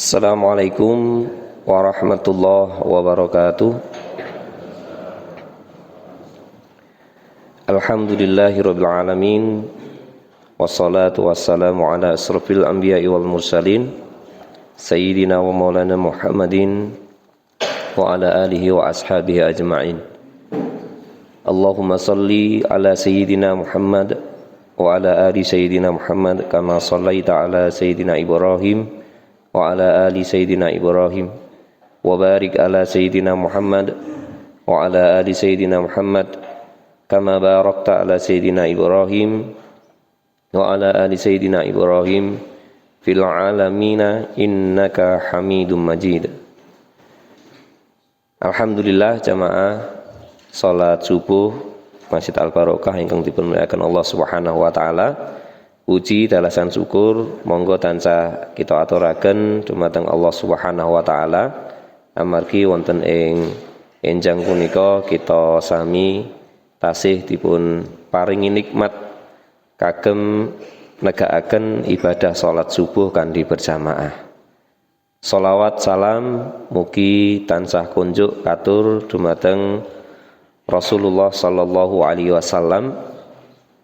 Assalamualaikum warahmatullahi wabarakatuh. Alhamdulillahirabbil alamin. Wassalatu wassalamu ala asrofil anbiya'i wal mursalin Sayyidina wa maulana Muhammadin wa ala alihi wa ashabihi ajma'in. Allahumma salli ala Sayyidina Muhammad wa ala ali Sayyidina Muhammad kama sallaita ala Sayyidina Ibrahim wa ala ali Sayyidina Ibrahim wa barik ala Sayyidina Muhammad wa ala ali Sayyidina Muhammad kama barakta ala Sayyidina Ibrahim wa ala ali Sayyidina Ibrahim fil alamina innaka Hamidum Majid. Alhamdulillah jamaah salat subuh Masjid Al-Barokah ingkang dipunmuliakan Allah Subhanahu wa taala. Puji dalasan syukur monggo tansah kita aturaken dumateng Allah Subhanahu wa taala amargi wonten ing enjang punika kita sami tasih dipun paringi nikmat kagem negakaken ibadah salat subuh kanthi berjamaah. Shalawat salam mugi tansah kunjuk katur dumateng Rasulullah sallallahu alaihi wasallam,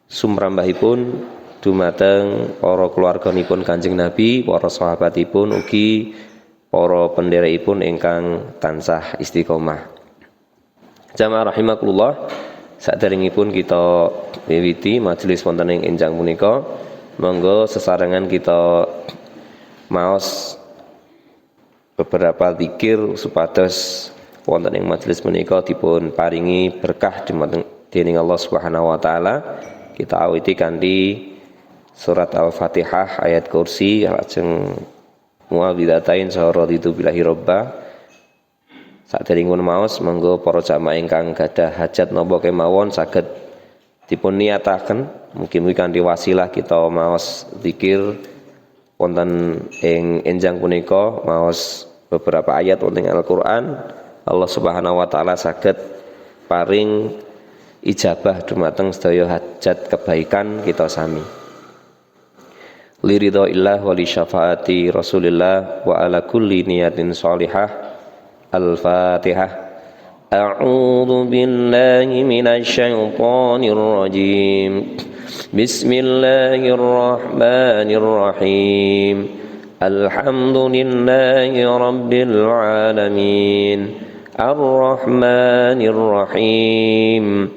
sumrambahipun dumateng para keluarganipun Kanjeng Nabi, para sahabatipun ugi para pendherekipun ingkang tansah istiqomah. Jamaah rahimakumullah, saderengipun kita wiwiti majelis wonten ing enjang punika, monggo sesarengan kita maos beberapa zikir supados wonten ing majelis menika dipun paringi berkah dening Allah Subhanahu wa taala. Kita awiti kanthi surat Al-Fatihah ayat kursi lajeng muawwidzatain saha raditu billahi robba. Saderengipun maos monggo para jamaah ingkang gadah hajat napa kemawon saged dipun niataken mugi-mugi kanthi wasilah kita maos zikir wonten ing enjang punika maos beberapa ayat wonten Al-Qur'an. Allah Subhanahu wa taala saged paring ijabah dumateng sedaya hajat kebaikan kita sami. Liridhaillah wa li syafaati Rasulillah wa ala kulli niyatin shalihah. Al-Fatihah. A'udzu billahi minasy syaithanir rajim. Bismillahirrahmanirrahim. Alhamdulillahi rabbil alamin. Ar-Rahmanir Rahim.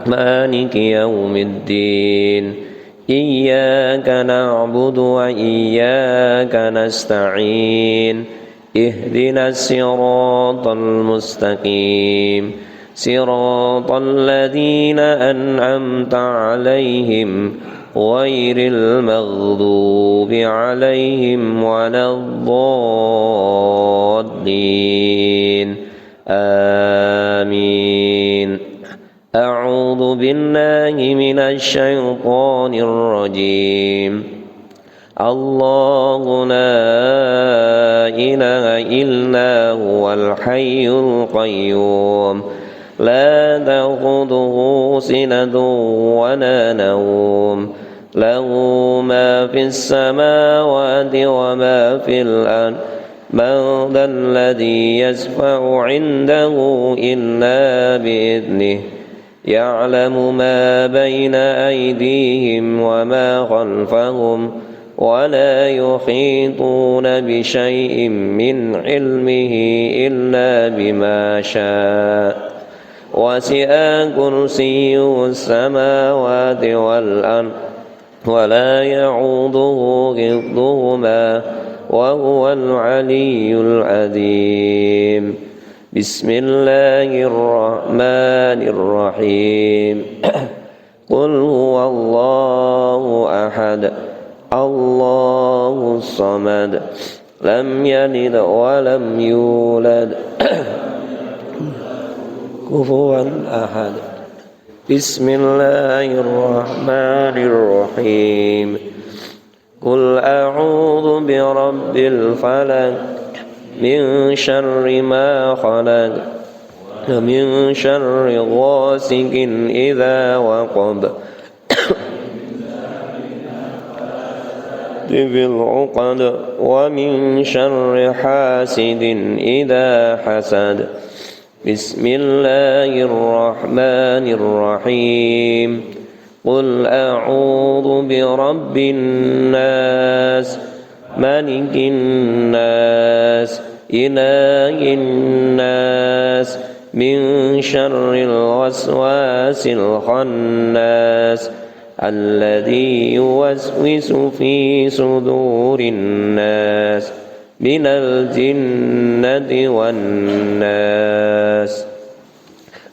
Maliki yaumiddin. Iyyaka na'budu wa iyyaka nasta'in. Ihdinas siratal mustaqim. Siratal ladzina an'amta 'alaihim ghairil maghdubi 'alaihim waladdallin. Amin. A'udzu billahi minasy syaithanir rajim. Allahu la ilaha illa huwal hayyul qayyum. La ta'khudhuhu sinatun wa la nawm. Lahu ma fis samawati wa ma fil ardh. من ذا الذي يشفع عنده إلا بإذنه يعلم ما بين أيديهم وما خلفهم ولا يحيطون بشيء من علمه إلا بما شاء وسع كرسيه السماوات والأرض ولا يعوده حفظهما وهو العلي العظيم. بسم الله الرحمن الرحيم. قل هو الله أحد الله الصمد لم يلد ولم يولد كفوا أحد. بسم الله الرحمن الرحيم. قل أعوذ برب الفلق من شر ما خلق ومن شر غاسق إذا وقب في العقد ومن شر حاسد إذا حسد بسم الله الرحمن الرحيم قل أعوذ برب الناس ملك الناس إله الناس من شر الوسواس الخناس الذي يوسوس في صدور الناس من الجنة والناس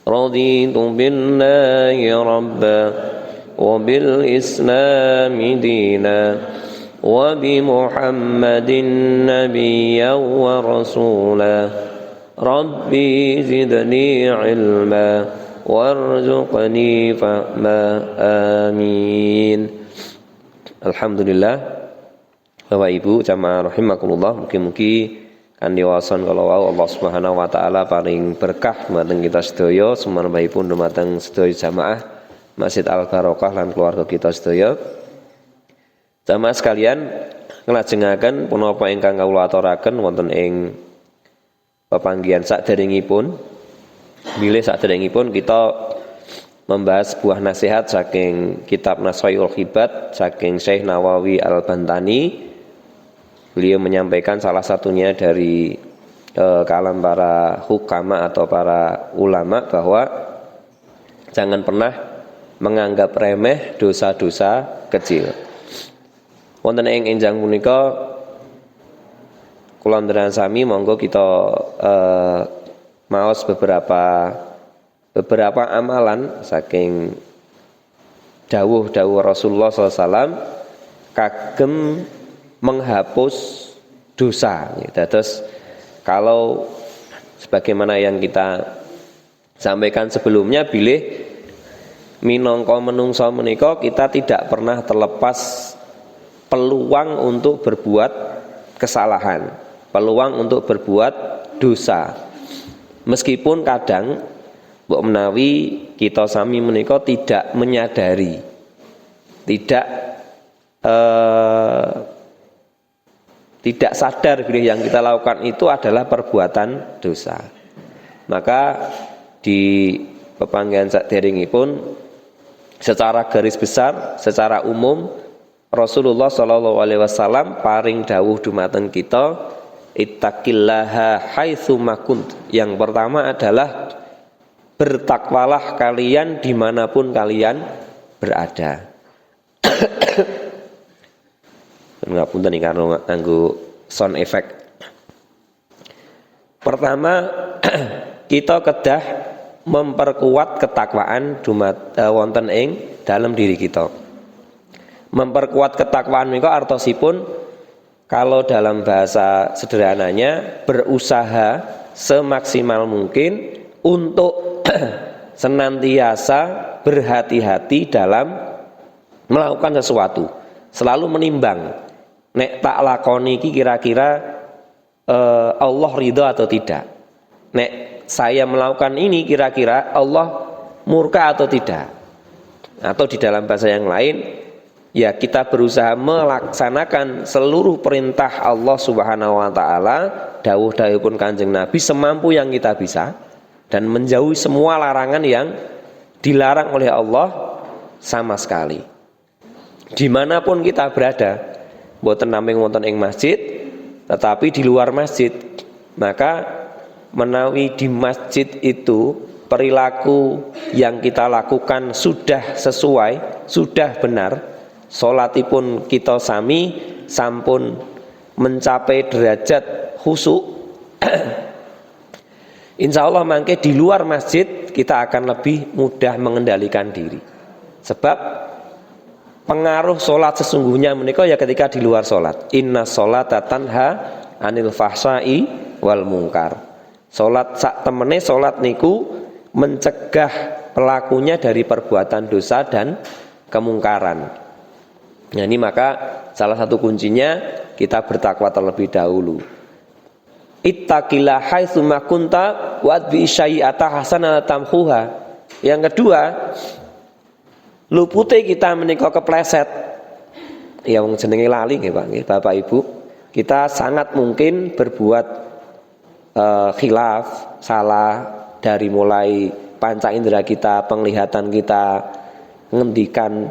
رضيت بالله ربا وبالإسلام دينا وبمحمد نبيا ورسولا ربي زدني علما وارزقني فهما آمين. Alhamdulillah. Bapak Ibu jamaah rahimakumullah, mugi-mugi kanthi wason kalau Allah Subhanahu wa taala paring berkah dumateng kita sedaya, sumanepipun dumateng sedaya jamaah Masjid Al Barokah lan keluarga kita sedaya. Jamaah sekalian, nglajengaken punapa ingkang kawula aturaken wonten ing pepanggihan saderengipun. Bilih saderengipun kita membahas sebuah nasihat saking kitab Naswaiyul Khibat saking Syekh Nawawi Al-Bantani. Beliau menyampaikan salah satunya dari kalam para hukama atau para ulama bahwa jangan pernah menganggap remeh dosa-dosa kecil. Wonten ing enjang punika kula nderang sami monggo kita maos beberapa amalan saking dawuh Rasulullah SAW kagem menghapus dosa. Terus kalau sebagaimana yang kita sampaikan sebelumnya, bilih minangka menungsa menika kita tidak pernah terlepas peluang untuk berbuat kesalahan, peluang untuk berbuat dosa. Meskipun kadang mbok menawi kita sami menika tidak menyadari, tidak sadar bila yang kita lakukan itu adalah perbuatan dosa. Maka di pepanggihan saderengipun secara garis besar, secara umum Rasulullah SAW paring dawuh dumateng kita, ittaqillaha haitsu makunt. Yang pertama adalah bertakwalah kalian dimanapun kalian berada. Ngapunten iki karo nganggo sound effect. Pertama, kita kedah memperkuat ketakwaan wonten ing dalam diri kita. Memperkuat ketakwaan menika artosipun kalau dalam bahasa sederhananya berusaha semaksimal mungkin untuk senantiasa berhati-hati dalam melakukan sesuatu, selalu menimbang nek tak lakoni iki kira-kira Allah ridha atau tidak, nek saya melakukan ini kira-kira Allah murka atau tidak, atau di dalam bahasa yang lain ya kita berusaha melaksanakan seluruh perintah Allah Subhanahu wa taala, dawuh-dawuhipun Kanjeng Nabi semampu yang kita bisa, dan menjauhi semua larangan yang dilarang oleh Allah sama sekali. Dimanapun kita berada, boten namung wonten ing masjid, tetapi di luar masjid, maka menawi di masjid itu perilaku yang kita lakukan sudah sesuai, sudah benar, salatipun kita sami sampun mencapai derajat khusyuk, insya Allah mangke di luar masjid kita akan lebih mudah mengendalikan diri. Sebab pengaruh solat sesungguhnya menika ya ketika di luar solat. Inna sholata tanha anil fahsai wal mungkar. Solat sak temene solat niku mencegah pelakunya dari perbuatan dosa dan kemungkaran. Nah ini maka salah satu kuncinya kita bertakwa terlebih dahulu. Ittaqillah haitsu ma kunta wa bi syai'ata hasanatan tamhuha. Yang kedua, lupute kita menika kepleset. ya wong jenenge lali nggih Pak nggih Bapak Ibu, kita sangat mungkin berbuat khilaf, salah dari mulai panca indera kita, penglihatan kita, ngendikan,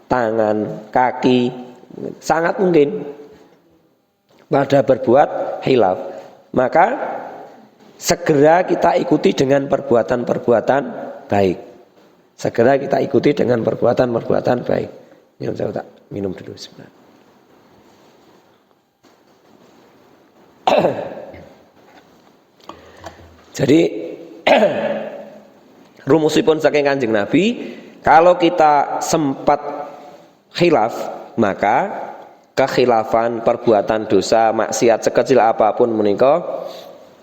tangan, kaki, sangat mungkin pada berbuat khilaf. Maka segera kita ikuti dengan perbuatan-perbuatan baik. Segera kita ikuti dengan perbuatan-perbuatan baik. Ini saya tak minum dulu sebentar. Jadi rumusipun saking Kanjeng Nabi, kalau kita sempat khilaf, maka kekhilafan, perbuatan dosa, maksiat sekecil apapun menika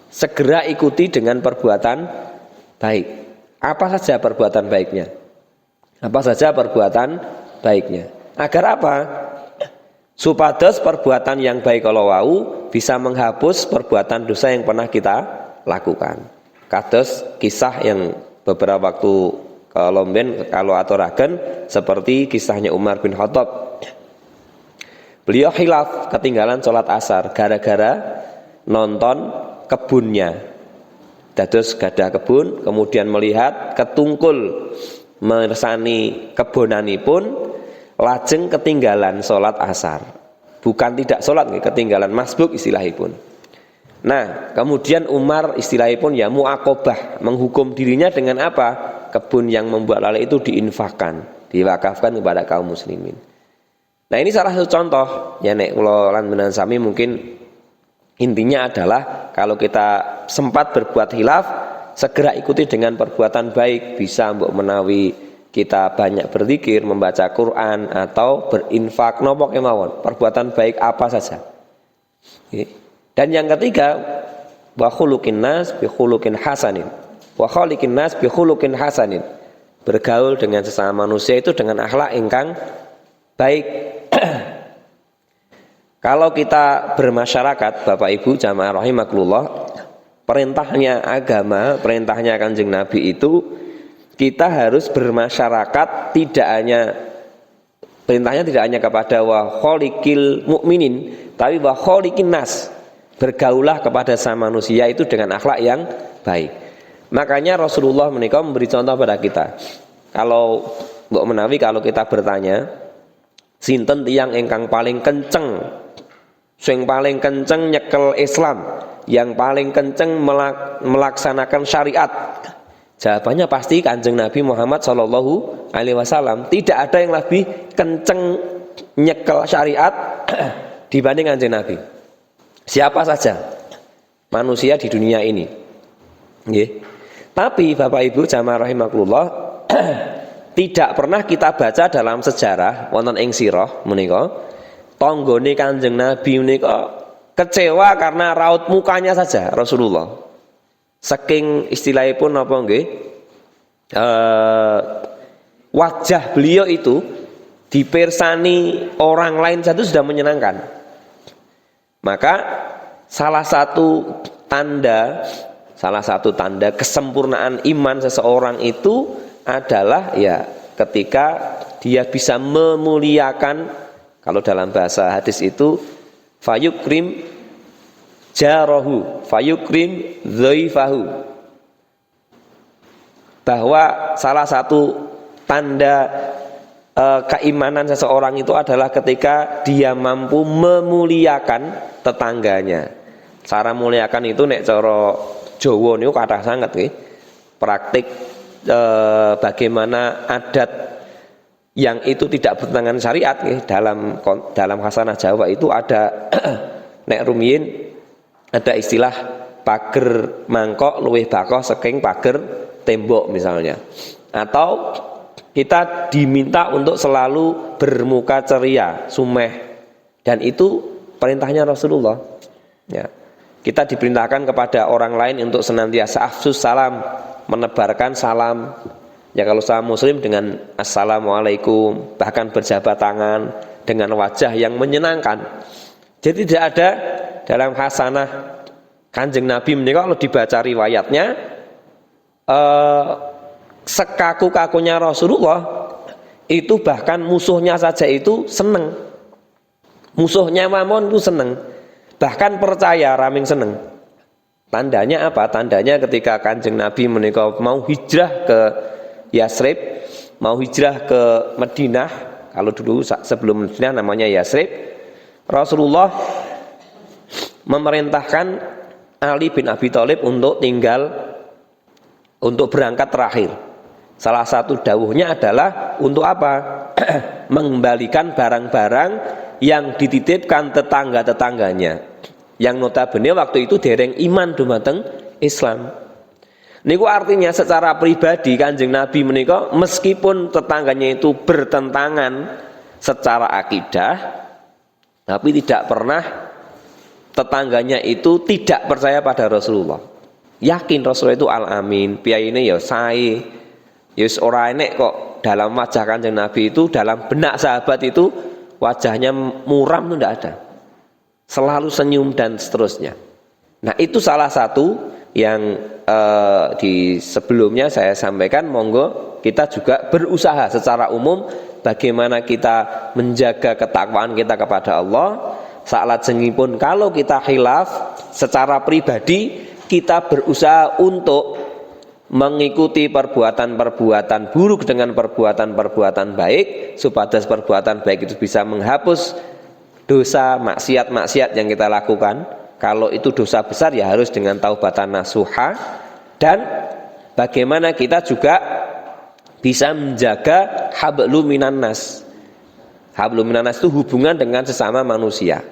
segera ikuti dengan perbuatan baik. Apa saja perbuatan baiknya? Apa saja perbuatan baiknya? Agar apa? Supados perbuatan yang baik kalau wau bisa menghapus perbuatan dosa yang pernah kita lakukan. Kados kisah yang beberapa waktu kalau aturaken seperti kisahnya Umar bin Khattab. Beliau khilaf ketinggalan sholat asar gara-gara nonton kebunnya. Dados gadah kebun, kemudian melihat ketungkul mersani kebonanipun, lajeng ketinggalan sholat asar. Bukan tidak sholat, ketinggalan masbuk istilahipun. Nah, kemudian Umar istilahipun ya mu'aqobah, menghukum dirinya dengan apa? Kebun yang membuat lalai itu diinfakkan, diwakafkan kepada kaum muslimin. Nah, ini salah satu contoh ya nek kula lan menan sami mungkin intinya adalah kalau kita sempat berbuat khilaf, segera ikuti dengan perbuatan baik, bisa mbok menawi kita banyak berzikir, membaca Quran atau berinfak nopo kemawon, perbuatan baik apa saja. Dan yang ketiga, wa khuluqin nas bi khuluqin hasanin. Wa khaliqin nas bi khuluqin hasanin. Bergaul dengan sesama manusia itu dengan akhlak ingkang baik. Kalau kita bermasyarakat, Bapak Ibu jamaah rahimakumullah, perintahnya agama, perintahnya Kanjeng Nabi itu kita harus bermasyarakat perintahnya tidak hanya kepada wa khaliqil mukminin, tapi wa khaliqin nas. Bergaulah kepada sama manusia itu dengan akhlak yang baik. Makanya Rasulullah menikah memberi contoh pada kita. Kalau mbok menawi kalau kita bertanya, sinten tiyang ingkang paling kenceng, sing paling kenceng nyekel Islam, yang paling kenceng melaksanakan syariat? Jawabannya pasti Kanjeng Nabi Muhammad Shallallahu Alaihi Wasallam. Tidak ada yang lebih kenceng nyekel syariat dibanding Kanjeng Nabi. Siapa saja manusia di dunia ini. Tapi Bapak Ibu jamaah rahimakumullah, tidak pernah kita baca dalam sejarah wonten ing sirah menika tanggane Kanjeng Nabi menika kecewa karena raut mukanya saja Rasulullah. Saking istilahipun apa nggih? Wajah beliau itu dipirsani orang lain satu sudah menyenangkan. Maka salah satu tanda kesempurnaan iman seseorang itu adalah ya ketika dia bisa memuliakan, kalau dalam bahasa hadis itu fayukrim jarahu fayukrim dhaifahu, bahwa salah satu tanda keimanan seseorang itu adalah ketika dia mampu memuliakan tetangganya. Cara muliakan itu nek cara Jawa niku kathah sanget nggih. Praktik bagaimana adat yang itu tidak bertentangan syariat nggih, dalam khasanah Jawa itu ada nek rumiyin ada istilah pager mangkok luwih bakoh saking pager tembok misalnya. Atau kita diminta untuk selalu bermuka ceria, sumeh, dan itu perintahnya Rasulullah. Ya. Kita diperintahkan kepada orang lain untuk senantiasa afsus salam, menebarkan salam. Ya kalau sama muslim dengan assalamualaikum, bahkan berjabat tangan dengan wajah yang menyenangkan. Jadi tidak ada dalam khasanah Kanjeng Nabi menika kalau dibaca riwayatnya sekaku-kakunya Rasulullah itu bahkan musuhnya saja itu seneng. Musuhnya Mamon itu seneng, bahkan percaya raming seneng. Tandanya apa? Tandanya ketika Kanjeng Nabi menika mau hijrah ke Yasrib, mau hijrah ke Madinah. Kalau dulu sebelum Madinah namanya Yasrib, Rasulullah memerintahkan Ali bin Abi Thalib untuk berangkat terakhir. Salah satu dawuhnya adalah untuk apa? Mengembalikan barang-barang yang dititipkan tetangga-tetangganya, yang notabene waktu itu dereng iman dumateng Islam. Niku artinya secara pribadi Kanjeng Nabi menika meskipun tetangganya itu bertentangan secara akidah, tapi tidak pernah tetangganya itu tidak percaya pada Rasulullah. Yakin Rasulullah itu al-amin, piyaine ya sae. Ya wis ora enek kok dalam wajah Kanjeng Nabi itu, dalam benak sahabat itu wajahnya muram itu tidak ada. Selalu senyum dan seterusnya. Nah, itu salah satu yang di sebelumnya saya sampaikan, monggo kita juga berusaha secara umum bagaimana kita menjaga ketakwaan kita kepada Allah. Salajengipun kalau kita khilaf secara pribadi, kita berusaha untuk mengikuti perbuatan-perbuatan buruk dengan perbuatan-perbuatan baik, supados perbuatan baik itu bisa menghapus dosa maksiat-maksiat yang kita lakukan. Kalau itu dosa besar ya harus dengan taubatan nasuha. Dan bagaimana kita juga bisa menjaga hablum minan nas. Hablum minan nas itu hubungan dengan sesama manusia,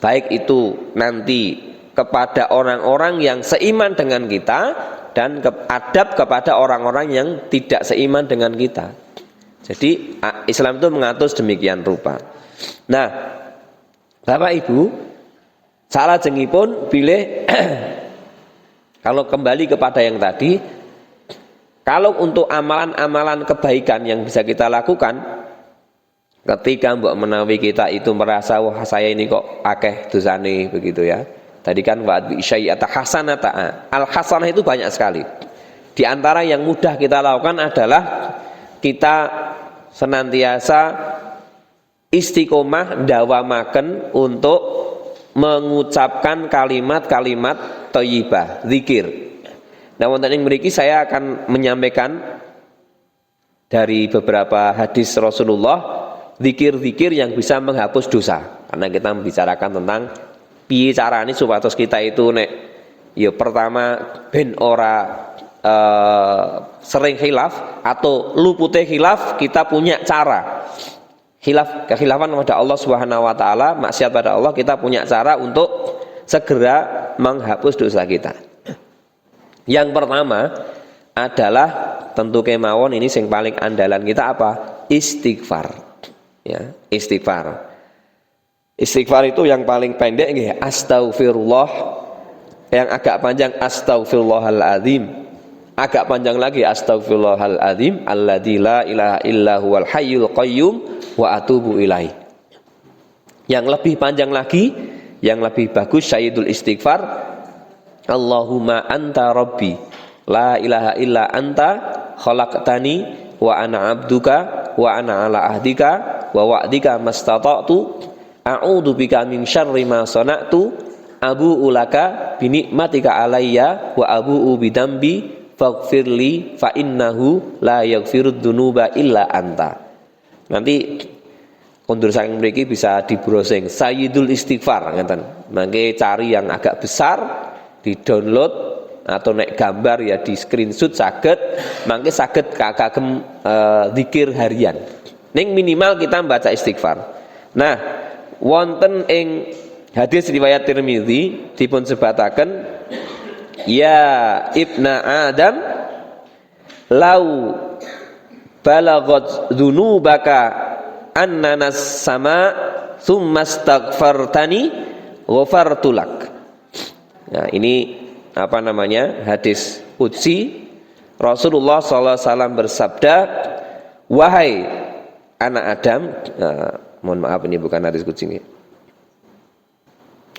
baik itu nanti kepada orang-orang yang seiman dengan kita dan adab kepada orang-orang yang tidak seiman dengan kita. Jadi Islam itu mengatur demikian rupa. Nah, Bapak Ibu, salajengipun bilih kalau kembali kepada yang tadi, kalau untuk amalan-amalan kebaikan yang bisa kita lakukan ketika mbok menawi kita itu merasa wah saya ini kok akeh dosane begitu ya. Tadi kan wa'adbi syai'ata hasanata. Al-hasanah itu banyak sekali. Di antara yang mudah kita lakukan adalah kita senantiasa istiqomah dawamaken untuk mengucapkan kalimat-kalimat thayyibah, zikir. Nah, wonten ing mriki saya akan menyampaikan dari beberapa hadis Rasulullah zikir-zikir yang bisa menghapus dosa. Karena kita membicarakan tentang piye carane supados kita itu nek ya pertama ben ora sering khilaf atau lupute khilaf, kita punya cara. Kekhilafan kepada Allah Subhanahu wa taala, maksiat pada Allah, kita punya cara untuk segera menghapus dosa kita. Yang pertama adalah tentu kemawon ini sing paling andalan kita apa? Istighfar. Ya, istighfar. Istighfar itu yang paling pendek nggih astaghfirullah, yang agak panjang astaghfirullahaladzim, agak panjang lagi astaghfirullahaladzim alladzi la ilaha illa huwal hayyul qayyum wa atubu ilaih. Yang lebih panjang lagi, yang lebih bagus sayyidul istighfar Allahumma anta rabbi la ilaha illa anta khalaqtani wa ana abduka wa ana ala ahdika wa wa'dika mastata'tu a'udzu bika min syarri ma sana'tu abu'u laka bi nikmatika alayya wa abu'u bidambi faghfirli fa innahu la yaghfirud dzunuba illa anta. Nanti kondur saking mriki bisa di browsing Sayyidul Istighfar ngeten. Mangke cari yang agak besar, di-download atau nek gambar ya di screenshot saged, mangke saged kagem zikir harian. Ning minimal kita baca istighfar. Nah, wonten ing hadis riwayat Tirmidzi dipun sebataken ya ibna Adam lau balagot dzunubaka annanas sama tsumma astaghfartani ghafartulak. Nah, ini apa namanya? Hadis qudsi. Rasulullah sallallahu alaihi wasallam bersabda, "Wahai anak Adam," mohon maaf ini bukan hadis qudsi ini.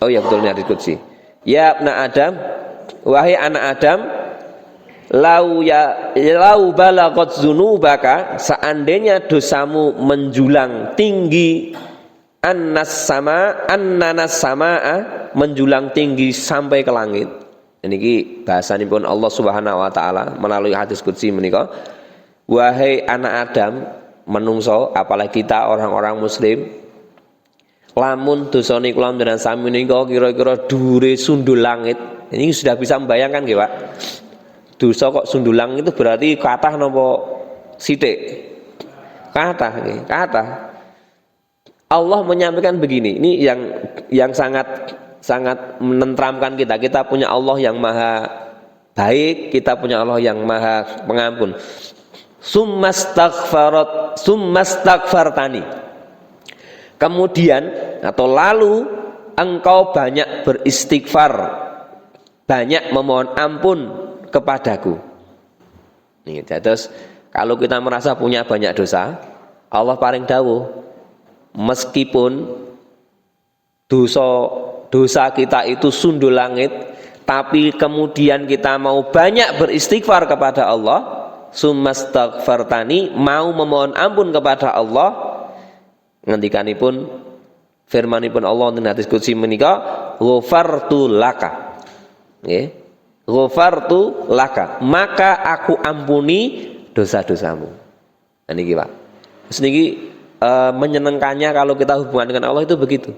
Oh ya betul ini hadis qudsi. Ya anak Adam, wahai anak Adam, lau balagot dzunubaka, seandainya dosamu menjulang tinggi annanas samaa menjulang tinggi sampai ke langit. Niki bahasanipun Allah Subhanahu wa taala melalui hadis qudsi menika, wahai anak Adam, menungso apalagi kita orang-orang muslim, lamun dosane kula njenengan sami menika kira-kira dhuwure sundul langit. Ini sudah bisa membayangkan nggih, Pak? Dosa kok sundul langit itu berarti kathah napa sithik? Kathah nggih, kathah. Allah menyampaikan begini, ini yang sangat menenteramkan kita. Kita punya Allah yang maha baik, kita punya Allah yang maha pengampun. Summastaghfartani. Kemudian atau lalu engkau banyak beristighfar, banyak memohon ampun kepadaku. Nih, terus kalau kita merasa punya banyak dosa, Allah paring dawuh, meskipun dosa kita itu sundul langit, tapi kemudian kita mau banyak beristighfar kepada Allah, summastaghfartani, mau memohon ampun kepada Allah, ngendikanipun firmanipun Allah ing hadis qudsi menika, ghafartu laka. Nggih. Ghafartu laka, maka aku ampuni dosa-dosamu. Nah niki Pak. Terus niki menyenangkannya kalau kita hubungan dengan Allah itu begitu.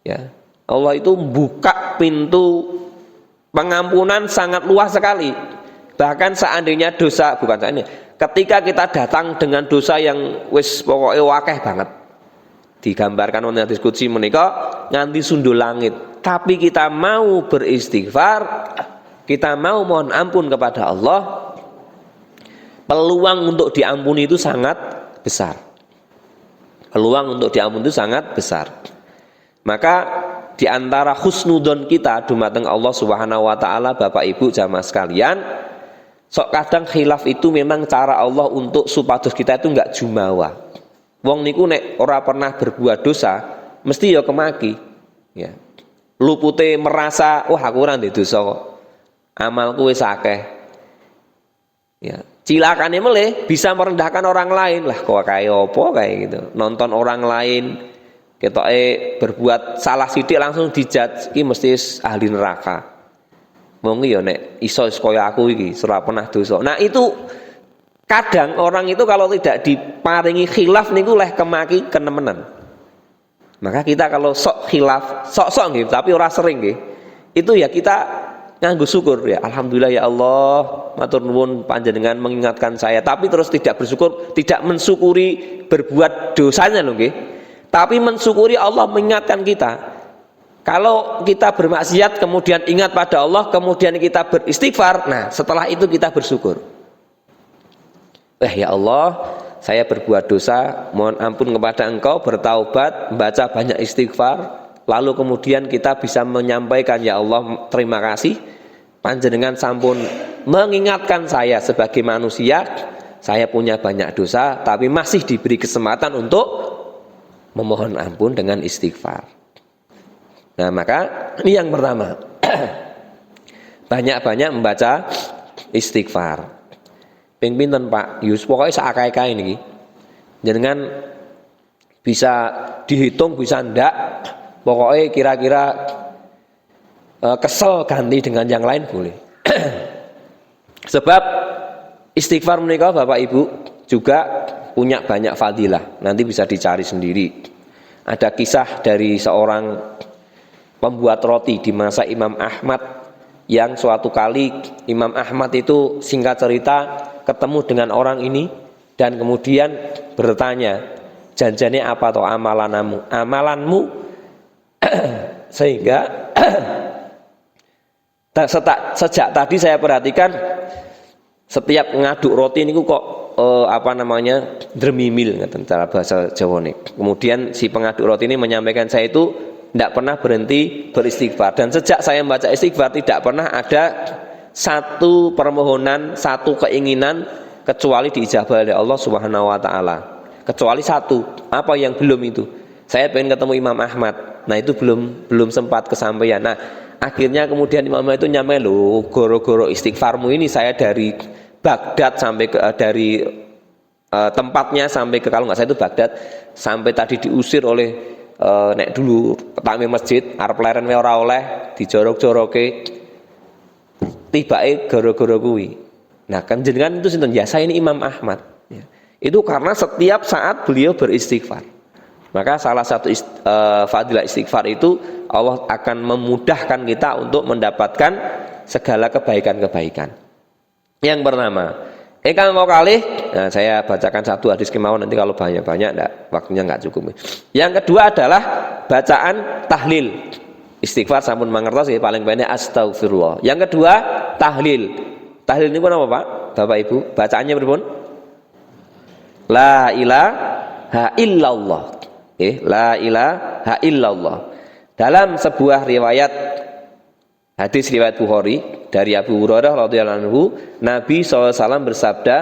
Ya. Allah itu buka pintu pengampunan sangat luas sekali. Bahkan seandainya dosa, bukan seandainya, ketika kita datang dengan dosa yang wis pokoknya wakeh banget, digambarkan oleh hadis qudsi menika nganti sundul langit, tapi kita mau beristighfar, kita mau mohon ampun kepada Allah, peluang untuk diampuni itu sangat besar. Peluang untuk diampuni itu sangat besar. Maka di antara husnudzon kita dumateng Allah Subhanahu wa taala, Bapak Ibu jamaah sekalian, sok kadang khilaf itu memang cara Allah untuk supados kita itu enggak jumawa. Wong niku nek ora pernah berbuat dosa, mesti ya kemaki. Ya. Lupute merasa, wah aku ora ndek dosa kok. Amalku wis akeh. Ya. Cilakane meleh bisa merendahkan orang lain lah, kok kaya apa kayak gitu. Nonton orang lain ketoke berbuat salah sithik langsung dijudge, iki mesti ahli neraka. Monggo ya nek iso kaya aku iki, ora pernah dosa. Nah, itu kadang orang itu kalau tidak diparingi khilaf niku leh kemaki kenemenan. Maka kita kalau sok khilaf, sok-sok nggih, tapi ora sering nggih. Itu ya kita nganggo syukur ya, alhamdulillah ya Allah, matur nuwun panjenengan mengingatkan saya, tapi terus tidak bersyukur, tidak mensyukuri berbuat dosanya loh nggih. Tapi mensyukuri Allah mengingatkan kita. Kalau kita bermaksiat kemudian ingat pada Allah, kemudian kita beristighfar, nah setelah itu kita bersyukur. Ya Allah, saya berbuat dosa, mohon ampun kepada Engkau, bertaubat, membaca banyak istighfar, lalu kemudian kita bisa menyampaikan, ya Allah terima kasih, panjenengan sampun mengingatkan saya sebagai manusia, saya punya banyak dosa, tapi masih diberi kesempatan untuk memohon ampun dengan istighfar. Nah maka ini yang pertama, banyak-banyak membaca istighfar. Ping pinten Pak Yus, pokoknya seakai-akai ini jenengan bisa dihitung bisa ndak, pokoknya kira-kira kesel ganti dengan yang lain boleh. Sebab istighfar menika Bapak Ibu juga punya banyak fadilah, nanti bisa dicari sendiri. Ada kisah dari seorang pembuat roti di masa Imam Ahmad, yang suatu kali Imam Ahmad itu singkat cerita ketemu dengan orang ini dan kemudian bertanya, janjane apa toh amalanmu sehingga sejak tadi saya perhatikan setiap ngaduk roti ini kok dremimil cara bahasa Jawa nih. Kemudian si pengaduk roti ini menyampaikan, saya itu tidak pernah berhenti beristighfar, dan sejak saya membaca istighfar tidak pernah ada satu permohonan, satu keinginan kecuali diijabah oleh Allah Subhanahu wa taala. Kecuali satu, apa yang belum itu? Saya pengen ketemu Imam Ahmad. Nah, itu belum sempat kesampaian. Nah, akhirnya kemudian Imam Ahmad itu nyampe, loh, goro-goro istighfarmu ini saya dari Baghdad sampai ke tempatnya sampai ke, kalau nggak saya itu Baghdad, sampai tadi diusir oleh nek dulu takmir masjid arep leren wae ora oleh dijorok-joroke tibake gara-gara kuwi. Nah, kan jenengan itu sinten? Ya, saya ini Imam Ahmad. Ya. Itu karena setiap saat beliau beristighfar. Maka salah satu fadilah istighfar itu Allah akan memudahkan kita untuk mendapatkan segala kebaikan-kebaikan. Yang pertama, ingkang mau kalih, nah saya bacakan satu hadis kemauan, nanti kalau banyak-banyak waktunya nggak cukup. Yang kedua adalah bacaan tahlil. Istighfar sampun mangertos ya, paling pendek astagfirullah. Yang kedua tahlil. Tahlil ini apa Pak? Bapak Ibu, bacaannya berpun? La ilaha illallah. La ilaha illallah. Dalam sebuah riwayat hadis riwayat Bukhari dari Abu Hurairah radhiyallahu anhu, Nabi SAW bersabda,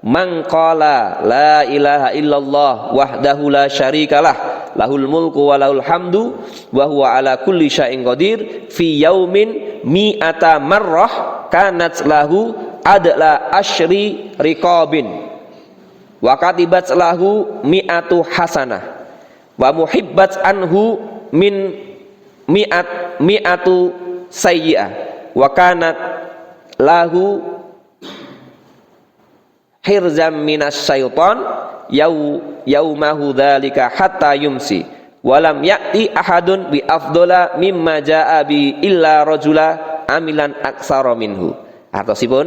"Man qala la ilaha illallah wahdahu la syarikalah, lahul mulku wa lahul hamdu wa huwa ala kulli syai'in qadir fi yaumin mi'ata marrah kanat lahu adla asyri riqabin wa katibat lahu mi'atu hasanah wa muhibbat anhu min mi'atu sayyi'ah wa kanat lahu hirzam minas syaitan yaumahu dzalika hatta yumsi walam ya'ti ahadun bi afdala mimma jaa bi illa rajula amilan aksara minhu. Artosipun,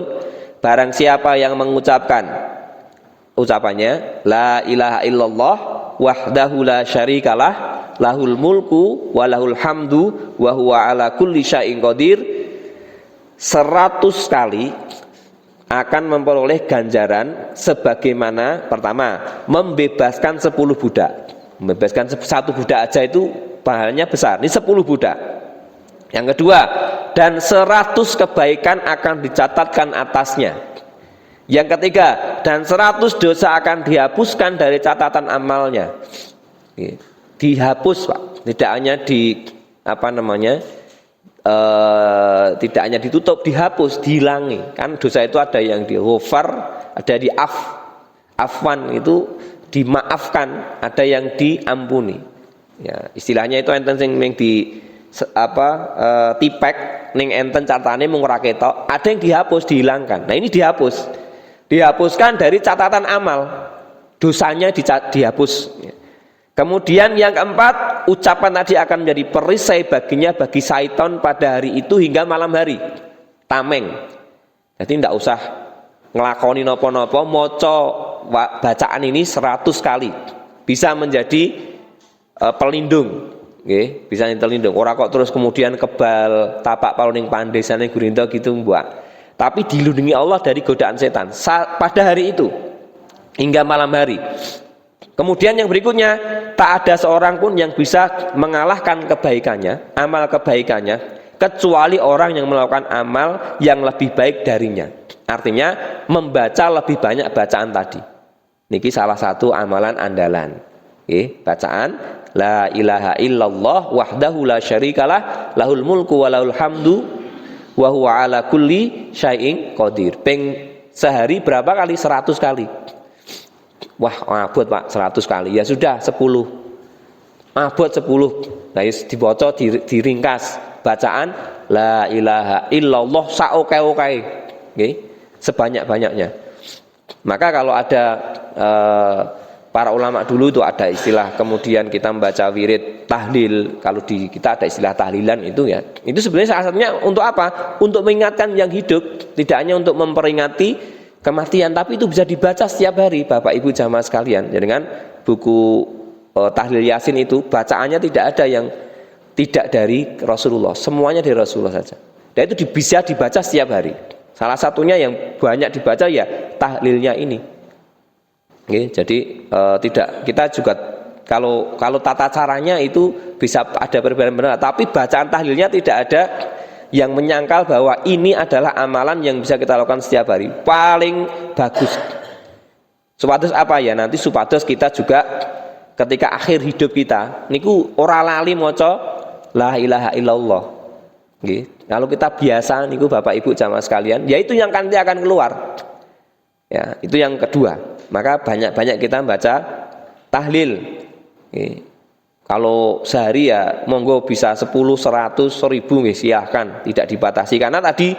barang siapa yang mengucapkan ucapannya la ilaha illallah wahdahu la syarikalah lahul mulku wa lahul hamdu wa huwa ala kulli syai'in qadir 100 kali akan memperoleh ganjaran sebagaimana pertama membebaskan 10 budak. Membebaskan satu budak aja itu pahalanya besar. Ini 10 budak. Yang kedua, dan 100 kebaikan akan dicatatkan atasnya. Yang ketiga, dan 100 dosa akan dihapuskan dari catatan amalnya. Dihapus Pak, tidak hanya tidak hanya ditutup, dihapus, dihilangi. Kan dosa itu ada yang dighofar, ada di afwan itu dimaafkan, ada yang diampuni. Ya, istilahnya itu enten sing di tipek ning enten catane mung ora ketok, ada yang dihapus, dihilangkan. Nah, ini dihapuskan dari catatan amal, dosanya dihapus. Kemudian yang keempat, ucapan tadi akan menjadi perisai baginya bagi syaitan pada hari itu hingga malam hari. Tameng. Jadi tidak usah ngelakoni nopo-nopo, moco bacaan ini 100 kali bisa menjadi pelindung. Bisa terlindung. Ora kok terus kemudian kebal tapak paluning pandesane gurindo gitu mbak. Tapi dilindungi Allah dari godaan setan pada hari itu hingga malam hari. Kemudian yang berikutnya, tak ada seorang pun yang bisa mengalahkan kebaikannya, amal kebaikannya, kecuali orang yang melakukan amal yang lebih baik darinya. Artinya membaca lebih banyak bacaan tadi. Niki salah satu amalan andalan. Bacaan la ilaha illallah wahdahu la syarikalah lahul mulku wa lahul hamdu wa huwa ala kulli syai'in qadir. Sehari berapa kali? 100 kali. Wah, abot Pak, 100 kali. Ya sudah 10. Abot 10. Nah, dibaca diringkas. Bacaan la ilaha illallah saoke-oke. Nggih. Sebanyak-banyaknya. Maka kalau ada para ulama dulu itu ada istilah, kemudian kita membaca wirid tahlil, kalau di kita ada istilah tahlilan itu ya. Itu sebenarnya salah satunya untuk apa? Untuk mengingatkan yang hidup, tidak hanya untuk memperingati kematian, tapi itu bisa dibaca setiap hari Bapak Ibu jamaah sekalian. Jadi kan buku tahlil Yasin itu bacaannya tidak ada yang tidak dari Rasulullah, semuanya dari Rasulullah saja. Dan itu bisa dibaca setiap hari. Salah satunya yang banyak dibaca ya tahlilnya ini. Jadi tidak, kita juga kalau tata caranya itu bisa ada perbedaan, tapi bacaan tahlilnya tidak ada yang menyangkal bahwa ini adalah amalan yang bisa kita lakukan setiap hari. Paling bagus. Supados apa ya? Nanti supados kita juga ketika akhir hidup kita niku ora lali maca la ilaha illallah. Nggih. Kalau kita biasa niku Bapak Ibu jamaah sekalian, ya itu yang nanti akan keluar. Ya, itu yang kedua. Maka banyak-banyak kita membaca tahlil. Kalau sehari ya monggo bisa 10, 100, 1000 nggih silahkan, tidak dibatasi karena tadi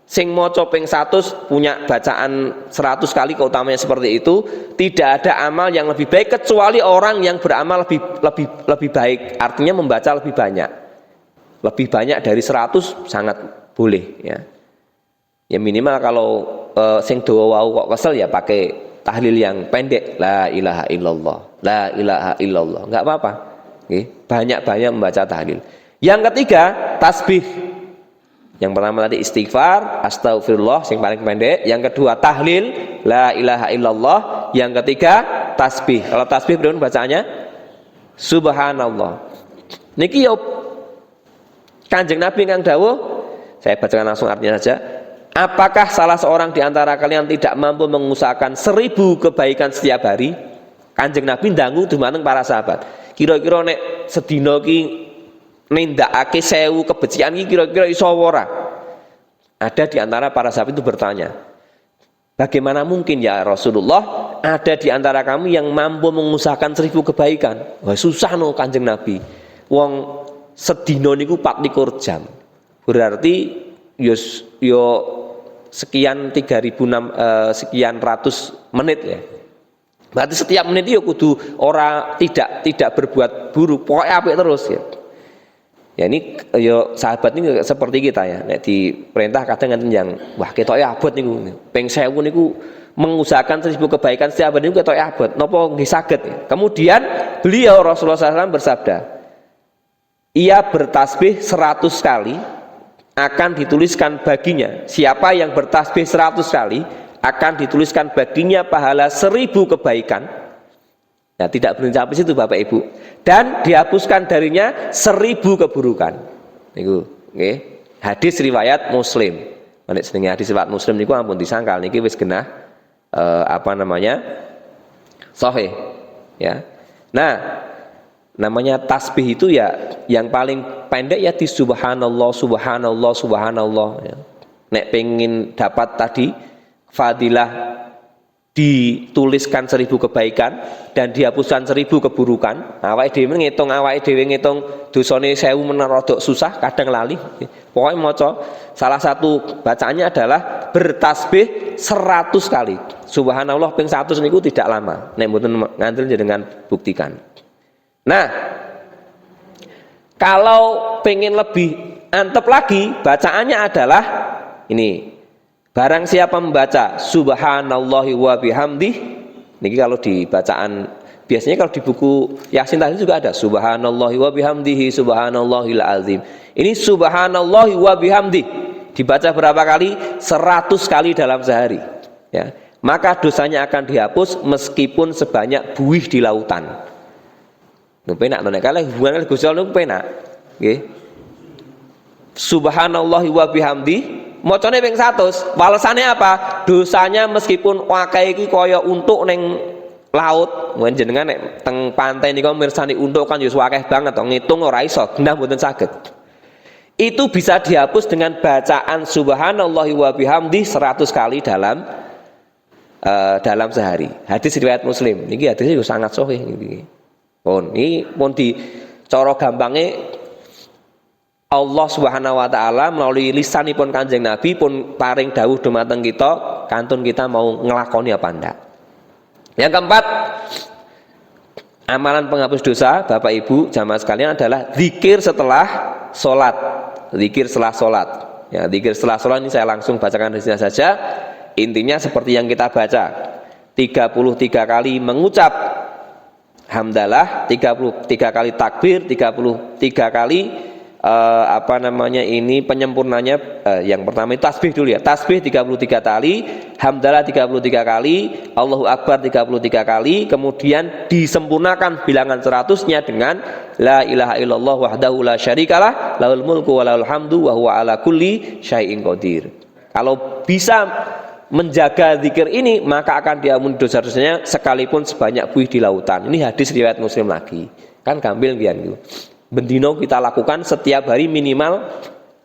sing maca ping 100 punya bacaan 100 kali keutamanya seperti itu, tidak ada amal yang lebih baik kecuali orang yang beramal lebih baik, artinya membaca lebih banyak. Lebih banyak dari 100 sangat boleh ya. Ya minimal kalau sing dawa wau kok kesel ya pakai tahlil yang pendek, la ilaha illallah, la ilaha illallah, enggak apa-apa. Banyak-banyak membaca tahlil. Yang ketiga, tasbih. Yang pertama tadi istighfar, astagfirullah yang paling pendek. Yang kedua tahlil, la ilaha illallah. Yang ketiga tasbih. Kalau tasbih berapa bacanya? Subhanallah. Niki yo Kanjeng Nabi kang dawuh, saya bacakan langsung artinya saja. Apakah salah seorang di antara kalian tidak mampu mengusahakan 1000 kebaikan setiap hari? Kanjeng Nabi ndangu dumateng para sahabat. Kira-kira nek sedina ki nindakake 1000 kebencian ki kira-kira iso ora? Ada di antara para sahabat itu bertanya, bagaimana mungkin ya Rasulullah ada di antara kamu yang mampu mengusahakan 1000 kebaikan? Wah susah no Kanjeng Nabi. Wong sedina niku 24 jam. Berarti yo sekian 3006 sekian ratus menit ya. Berarti setiap menit itu kudu tidak berbuat buruk, pokoknya apik terus ya. Ya ini yo sahabat ini seperti kita ya. Nek diperintah kadang ngenten yang wah ketoke abot niku. Ping 1000 niku mengusahakan 1000 kebaikan setiap hari niku ketoke abot. Napa nggih saged ya. Kemudian beliau Rasulullah SAW bersabda, ia bertasbih 100 kali akan dituliskan baginya. Siapa yang bertasbih 100 kali akan dituliskan baginya pahala 1000 kebaikan. Ya, tidak berhenti sampai situ Bapak Ibu. Dan dihapuskan darinya 1000 keburukan. Niku, nggih. Hadis riwayat Muslim. Nek jenenge hadis riwayat Muslim niku ampun disangkal niki wis genah sahih. Ya. Nah, namanya tasbih itu ya yang paling pendek ya di subhanallah subhanallah subhanallah ya. Nek pengen dapat tadi fadilah dituliskan 1000 kebaikan dan dihapuskan 1000 keburukan. Awake dhewe ngitung dosane 1000 menarodok susah, kadang lali. Pokoknya maca salah satu bacaannya adalah bertasbih 100 kali. Subhanallah ping 100 niku tidak lama. Nek mboten ngandel jenengan buktikan. Nah, kalau pengen lebih antep lagi, bacaannya adalah ini. Barang siapa membaca subhanallahi wa bihamdih, niki kalau di bacaan biasanya kalau di buku Yasin tadi juga ada subhanallahi wa bihamdihi subhanallahil azim. Ini subhanallahi wa bihamdih dibaca berapa kali? 100 kali dalam sehari ya. Maka dosanya akan dihapus meskipun sebanyak buih di lautan. Penak nek kalih hubungan Gusti Allah niku penak. Nggih. Subhanallahi wa bihamdi macane ping 100. Walesane apa? Dosanya meskipun wakai iki kaya untuk ning laut, mungkin jenengan nek teng pantai niku mirsani untuk kan ya akeh banget to, ngitung ora iso, genah mboten saged. Itu bisa dihapus dengan bacaan subhanallahi wa bihamdi 100 kali dalam sehari. Hadis riwayat Muslim. Niki hadisnya juga sangat sahih niki. Ini pun di cara gampangnya Allah Subhanahu wa taala melalui lisanipun Kanjeng Nabi pun paring dawuh dumateng kita, kantun kita mau ngelakoni apa ndak. Yang keempat, amalan penghapus dosa Bapak Ibu jamaah sekalian adalah zikir setelah sholat. Zikir setelah sholat. Ya, zikir setelah sholat ini saya langsung bacakan hadisnya saja. Intinya seperti yang kita baca. 33 kali mengucap hamdalah, 33 kali takbir, 33 kali penyempurnanya yang pertama itu tasbih dulu ya. Tasbih 33 kali, hamdalah 33 kali, Allahu Akbar 33 kali, kemudian disempurnakan bilangan 100-nya dengan la ilaha illallah wahdahu la syarikalah, lahul mulku wa lahul hamdu wa huwa ala kulli syai'in qadir. Kalau bisa menjaga zikir ini maka akan diampuni dosa-dosanya sekalipun sebanyak buih di lautan. Ini hadis riwayat Muslim lagi. Kan gambil pian niku. Bendino kita lakukan setiap hari minimal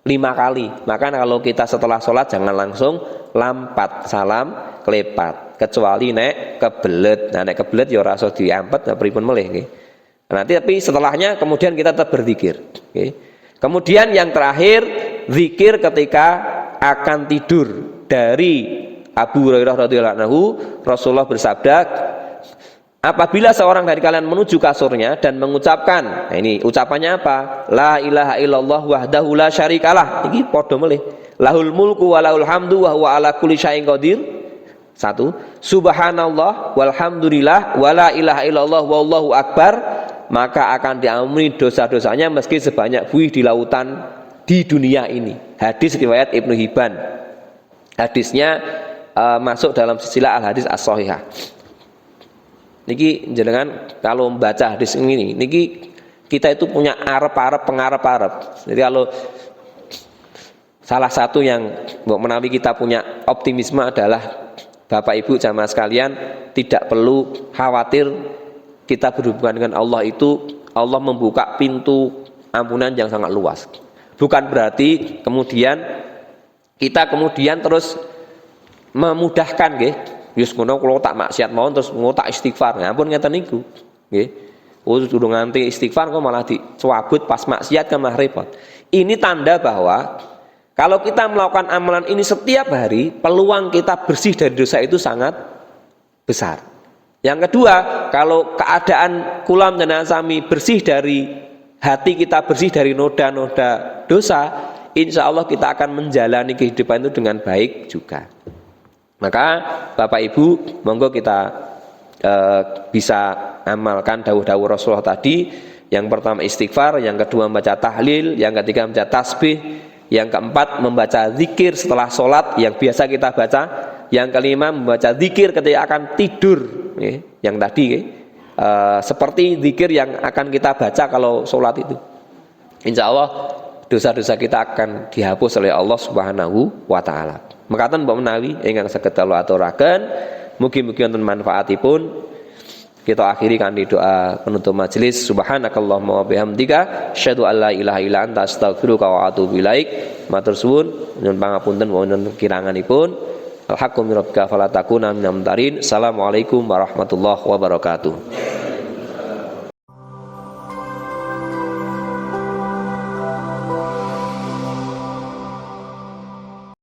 5 kali. Maka kalau kita setelah sholat jangan langsung lampat salam kelepat, kecuali nek kebelet. Nah nek kebelet ya ora usah diampet, pripun melih nggih. Nanti tapi setelahnya kemudian kita tetap berzikir. Okay. Kemudian yang terakhir zikir ketika akan tidur. Dari Abu Hurairah radhiyallahu anhu, Rasulullah bersabda, apabila seorang dari kalian menuju kasurnya dan mengucapkan, nah ini ucapannya apa? La ilaha illallah wahdahu la syarikalah. Ini podo melih. Lahul mulku wa lahul hamdu wa huwa ala kulli syai'in qadir. Satu, subhanallah walhamdulillah wa la ilaha illallah wallahu akbar, maka akan diampuni dosa-dosanya meski sebanyak buih di lautan di dunia ini. Hadis riwayat Ibnu Hibban. Hadisnya masuk dalam silsilah al-hadis as-shahihah. Niki jenengan kalau membaca hadis ini, niki kita itu punya arep-arep pengarep-arep. Jadi kalau salah satu yang menawi kita punya optimisme adalah Bapak Ibu jamaah sekalian tidak perlu khawatir kita berhubungan dengan Allah itu Allah membuka pintu ampunan yang sangat luas. Bukan berarti kemudian kita terus memudahkan nggih. Yus ngono kula tak maksiat mawon terus ngono tak istighfar. Ampun ngeten niku. Nggih. Durung nganti istighfar kok malah dicabut pas maksiat kan malah repot. Ini tanda bahwa kalau kita melakukan amalan ini setiap hari, peluang kita bersih dari dosa itu sangat besar. Yang kedua, kalau keadaan kulam dan asami bersih dari hati kita, bersih dari noda-noda dosa, insya Allah kita akan menjalani kehidupan itu dengan baik juga. Maka Bapak Ibu, monggo kita bisa amalkan dawuh-dawuh Rasulullah tadi. Yang pertama istighfar, yang kedua membaca tahlil, yang ketiga membaca tasbih, yang keempat membaca zikir setelah sholat yang biasa kita baca, yang kelima membaca zikir ketika akan tidur, yang tadi seperti zikir yang akan kita baca kalau sholat itu. Insya Allah dosa-dosa kita akan dihapus oleh Allah Subhanahu wa Ta'ala. Mekaten mbok menawi ingkang saged kula aturaken, mugi-mugi wonten manfaatipun. Kita akhiri kanthi doa penutup majelis. Subhanakallahumma wa bihamdika asyhadu an la ilaha illa anta astaghfiruka wa atubu ilaik. Matur suwun, nyuwun pangapunten wonten kiranganipun. Alhaqqu min rabbika fala takuna minal mumtarin. Assalamualaikum warahmatullahi wabarakatuh.